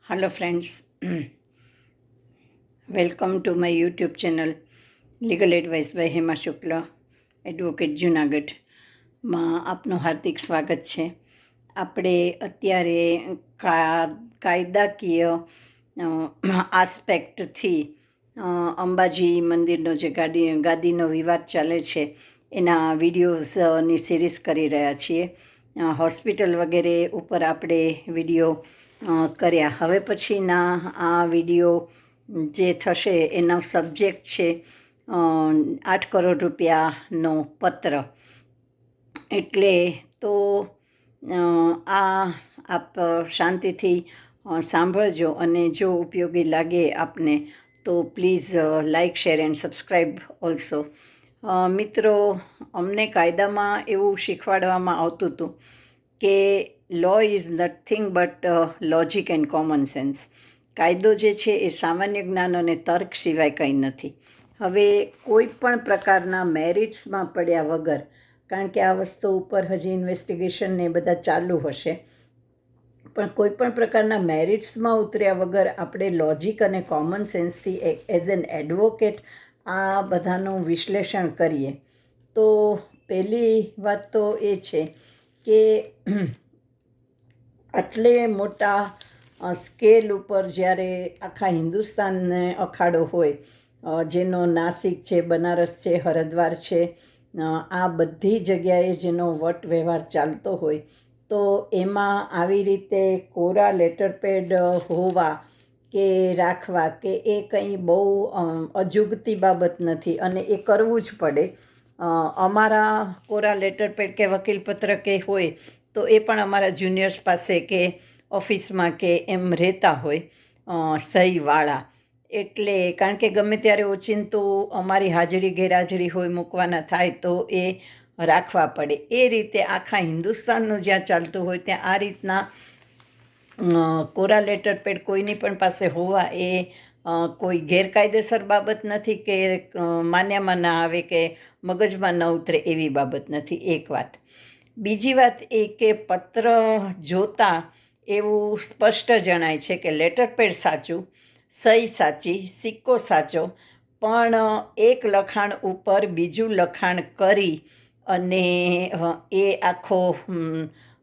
Hello friends, welcome to my YouTube channel Legal Advice by Hema Shukla, advocate Junagadh માં આપનું હાર્દિક સ્વાગત છે. આપણે અત્યારે કાયદાકીય આસ્પેક્ટથી અંબાજી મંદિરનો જે ગાદીનો વિવાદ ચાલે છે એના વિડીયોઝની સિરીઝ કરી રહ્યા છીએ. હોસ્પિટલ વગેરે ઉપર આપણે વિડીયો કર્યા. હવે પછીના આ વિડીયો જે થશે એનો સબ્જેક્ટ છે 8 કરોડ રૂપિયાનો પત્ર. એટલે તો આ આપ શાંતિથી સાંભળજો અને જો ઉપયોગી લાગે આપને તો please like, share and subscribe also. મિત્રો, અમને કાયદામાં એવું શીખવાડવામાં આવતું હતું કે law is nothing but logic and common sense. કાયદો જે છે એ સામાન્ય જ્ઞાન અને તર્ક સિવાય કંઈ નથી. હવે કોઈ પણ પ્રકારના મેરિટ્સમાં પડ્યા વગર, કારણ કે આ વસ્તુ ઉપર હજી ઇન્વેસ્ટિગેશન ને બધા ચાલુ હશે, પણ કોઈ પણ પ્રકારના મેરિટ્સમાં ઉતર્યા વગર આપણે લોજિક અને કોમન સેન્સથી એઝ એન એડવોકેટ આ બધાનું વિશ્લેષણ કરીએ તો પહેલી વાત તો એ છે કે આટલે મોટા સ્કેલ ઉપર જ્યારે આખા હિન્દુસ્તાનને અખાડો હોય, જેનો નાસિક છે, બનારસ છે, હરિદ્વાર છે, આ બધી જગ્યાએ જેનો વટ વ્યવહાર ચાલતો હોય, તો એમાં આવી રીતે કોરા લેટરપેડ હોવા કે રાખવા કે એ કંઈ બહુ અજુગતી બાબત નથી અને એ કરવું જ પડે. અમારા કોરા લેટરપેડ કે વકીલપત્ર કે હોય તો એ પણ અમારા જુનિયર્સ પાસે કે ઓફિસમાં કે એમ રહેતા હોય સહીવાળા. એટલે કારણ કે ગમે ત્યારે ઓચિંતું અમારી હાજરી ગેરહાજરી હોય, મૂકવાના થાય તો એ રાખવા પડે. એ રીતે આખા હિન્દુસ્તાનનું જ્યાં ચાલતું હોય ત્યાં આ રીતના કોરા લેટરપેડ કોઈની પણ પાસે હોવા એ કોઈ ગેરકાયદેસર બાબત નથી કે માન્યમાં ના આવે કે મગજમાં ન ઉતરે એવી બાબત નથી. એક વાત. બીજી વાત એ કે પત્ર જોતાં એવું સ્પષ્ટ જણાય છે કે લેટરપેડ સાચું, સહી સાચી, સિક્કો સાચો, પણ એક લખાણ ઉપર બીજું લખાણ કરી અને એ આખો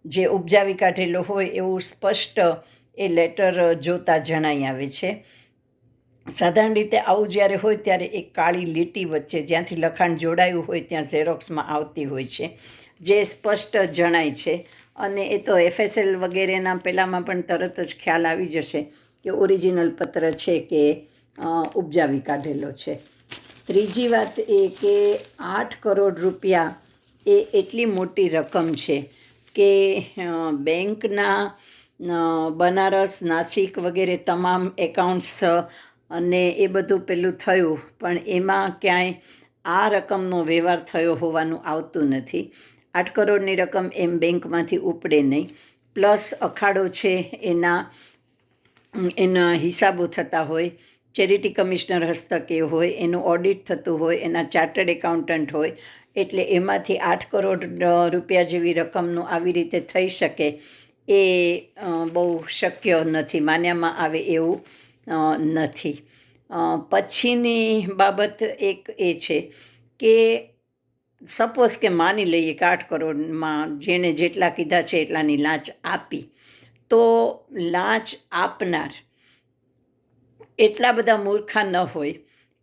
જે ઉપજાવી કાઢેલો હોય એવું સ્પષ્ટ એ લેટર જોતાં જણાઈ આવે છે. સાધારણ રીતે આવું જ્યારે હોય ત્યારે એક કાળી લીટી વચ્ચે જ્યાંથી લખાણ જોડાયું હોય ત્યાં ઝેરોક્સમાં આવતી હોય છે, જે સ્પષ્ટ જણાય છે. અને એ તો FSL વગેરેના પહેલાંમાં પણ તરત જ ખ્યાલ આવી જશે કે ઓરિજિનલ પત્ર છે કે ઉપજાવી કાઢેલો છે. ત્રીજી વાત એ કે 8 કરોડ રૂપિયા એ એટલી મોટી રકમ છે કે બેંકના બનારસ, નાસિક વગેરે તમામ એકાઉન્ટ્સ અને એ બધું પેલું થયું, પણ એમાં ક્યાંય આ રકમનો વ્યવહાર થયો હોવાનું આવતું નથી. 8 કરોડની રકમ એમ બેંકમાંથી ઉપડે નહીં. પ્લસ અખાડો છે એના હિસાબો થતા હોય, ચેરિટી કમિશનર હસ્તકે હોય, એનું ઓડિટ થતું હોય, એના ચાર્ટર્ડ એકાઉન્ટન્ટ હોય, એટલે એમાંથી 8 કરોડ રૂપિયા જેવી રકમનું આવી રીતે થઈ શકે એ બહુ શક્ય નથી, માન્યામાં આવે એવું નથી. પછીની બાબત એક એ છે કે સપોઝ કે માની લઈએ કે 8 કરોડમાં જેણે જેટલા કીધા છે એટલાની લાંચ આપી, તો લાંચ આપનાર એટલા બધા મૂર્ખા ન હોય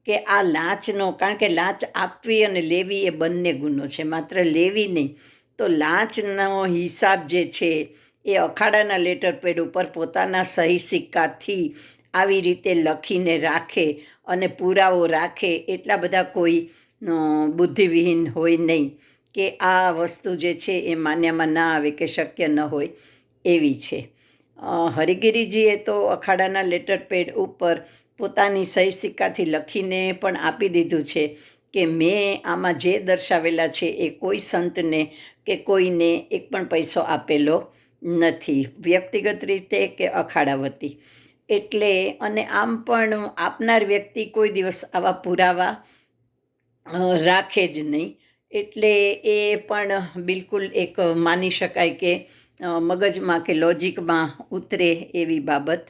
કે આ લાંચનો, કારણ કે લાંચ આપવી અને લેવી એ બંને ગુનો છે, માત્ર લેવી નહીં. તો લાંચનો હિસાબ જે છે એ અખાડાના લેટરપેડ ઉપર પોતાના સહી સિક્કાથી આવી રીતે લખીને રાખે અને પુરાવો રાખે, એટલા બધા કોઈ બુદ્ધિવિહીન હોય નહીં કે આ વસ્તુ જે છે એ માન્યમાં ના આવે કે શક્ય ન હોય એવી છે. હરિગીરીજીએ તો અખાડાના લેટરપેડ ઉપર પોતાની સહી સિક્કાથી લખીને પણ આપી દીધું છે કે મેં આમાં જે દર્શાવેલા છે એ કોઈ સંતને કે કોઈને એક પણ પૈસો આપેલો નથી, વ્યક્તિગત રીતે કે અખાડા વતી. એટલે અને આમ પણ આપનાર વ્યક્તિ કોઈ દિવસ આવા પુરાવા રાખે જ નહીં. એટલે એ પણ બિલકુલ એક માની શકાય કે મગજમાં કે લોજિકમાં ઉતરે એવી બાબત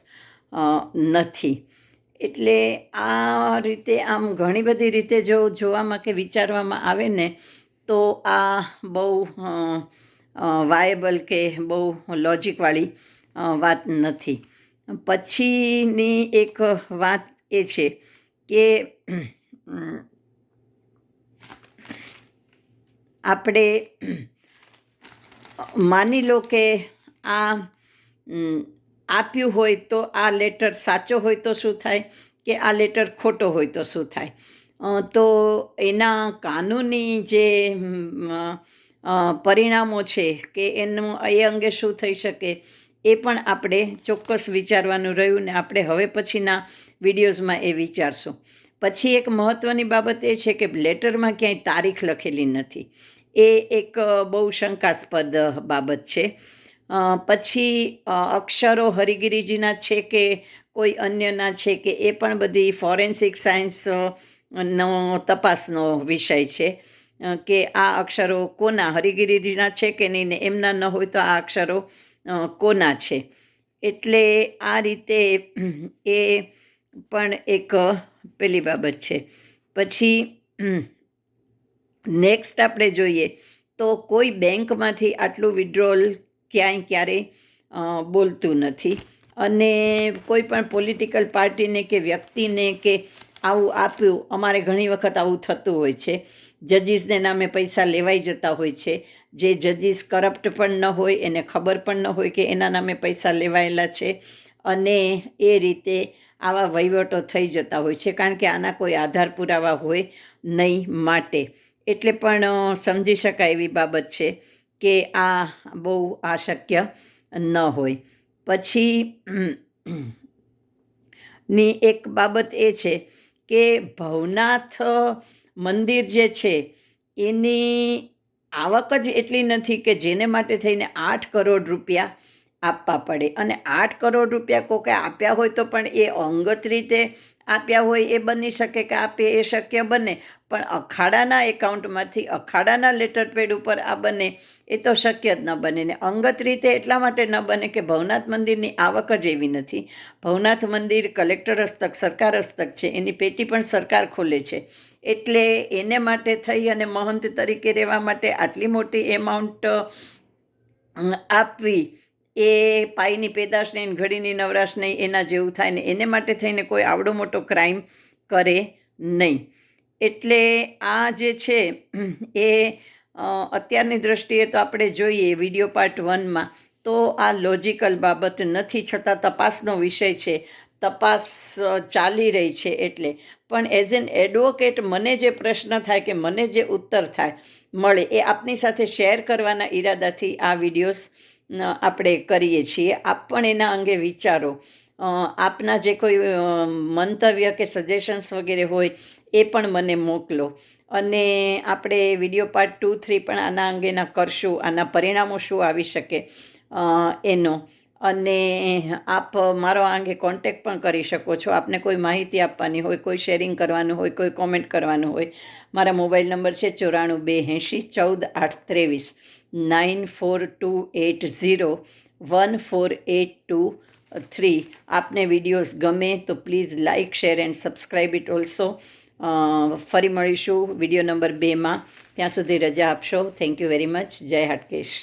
નથી. એટલે આ રીતે આમ ઘણી બધી રીતે જો જોવામાં કે વિચારવામાં આવે ને તો આ બહુ વાયેબલ કે બહુ લોજિકવાળી વાત નથી. પછીની એક વાત એ છે કે આપણે માની લો કે આ આપ્યું હોય તો આ લેટર સાચો હોય તો શું થાય, કે આ લેટર ખોટો હોય તો શું થાય. તો એના કાનૂની જે પરિણામો છે કે એનું એ અંગે શું થઈ શકે એ પણ આપણે ચોક્કસ વિચારવાનું રહ્યું ને આપણે હવે પછીના વિડીયોઝમાં એ વિચારશું. પછી એક મહત્ત્વની બાબત એ છે કે લેટરમાં ક્યાંય તારીખ લખેલી નથી. એ એક બહુ શંકાસ્પદ બાબત છે. પછી અક્ષરો હરિગીરીજીના છે કે કોઈ અન્યના છે કે એ પણ બધી ફોરેન્સિક સાયન્સનો તપાસનો વિષય છે કે આ અક્ષરો કોના, હરિગીરીજીના છે કે નહીં, ને એમના ન હોય તો આ અક્ષરો કોના છે. એટલે આ રીતે એ પણ એક પેલી બાબત છે. પછી નેક્સ્ટ આપણે જોઈએ તો કોઈ બેંકમાંથી આટલું વિડ્રોલ ક્યારેય બોલતું નથી. અને કોઈ પણ પોલિટિકલ પાર્ટીને કે વ્યક્તિને કે આવું આપ્યું, અમારે ઘણી વખત આવું થતું હોય છે. જજીસને નામે પૈસા લેવાઈ જતા હોય છે. જે જજીસ કરપ્ટ પણ ન હોય, એને ખબર પણ ન હોય કે એના નામે પૈસા લેવાયેલા છે, અને એ રીતે આવા વહીવટો થઈ જતા હોય છે, કારણ કે આના કોઈ આધાર પુરાવા હોય નહીં માટે. એટલે પણ સમજી શકાય એવી બાબત છે કે આ બહુ અશક્ય ન હોય. પછી ની એક બાબત એ છે કે ભવનાથ મંદિર જે છે એની આવક જ એટલી નથી કે જેને માટે થઈને 8 કરોડ રૂપિયા આપવા પડે. અને 8 કરોડ રૂપિયા કોકે આપ્યા હોય તો પણ એ અંગત રીતે આપ્યા હોય એ બની શકે કે આપે, એ શક્ય બને. પણ અખાડાના એકાઉન્ટમાંથી અખાડાના લેટર પેડ ઉપર આ બને એ તો શક્ય જ ન બને. ને અંગત રીતે એટલા માટે ન બને કે ભવનાથ મંદિરની આવક જ એવી નથી. ભવનાથ મંદિર કલેક્ટર હસ્તક, સરકાર હસ્તક છે, એની પેટી પણ સરકાર ખોલે છે. એટલે એને માટે થઈ અને મહંત તરીકે રહેવા માટે આટલી મોટી એમાઉન્ટ આપવી એ પાઈની પેદાશ નહીં, ઘડીની નવરાશ નહીં, એના જેવું થાય ને એને માટે થઈને કોઈ આવડો મોટો ક્રાઇમ કરે નહીં. એટલે આ જે છે એ અત્યારની દૃષ્ટિએ તો આપણે જોઈએ વિડીયો પાર્ટ 1માં તો આ લોજિકલ બાબત નથી, છતાં તપાસનો વિષય છે, તપાસ ચાલી રહી છે. એટલે પણ એઝ એન એડવોકેટ મને જે પ્રશ્ન થાય કે મને જે ઉત્તર થાય મળે એ આપની સાથે શેર કરવાના ઈરાદાથી આ વિડીયોઝ આપણે કરીએ છીએ. આપ પણ એના અંગે વિચારો. આપના જે કોઈ મંતવ્ય કે સજેશન્સ વગેરે હોય એ પણ મને મોકલો. અને આપણે વિડીયો પાર્ટ 2, 3 પણ આના અંગેના કરશું, આના પરિણામો શું આવી શકે એનો. અને આપ મારો આ અંગે કોન્ટેક્ટ પણ કરી શકો છો. આપને કોઈ માહિતી આપવાની હોય, કોઈ શેરિંગ કરવાનું હોય, કોઈ કોમેન્ટ કરવાનું હોય, મારા મોબાઈલ નંબર છે 9428014823 9428014823. આપને વિડીયોઝ ગમે તો please like, share and subscribe it also. ફરી મળીશું વિડીયો નંબર 2માં. ત્યાં સુધી રજા આપશો. Thank you very much. જય હાટકેશ.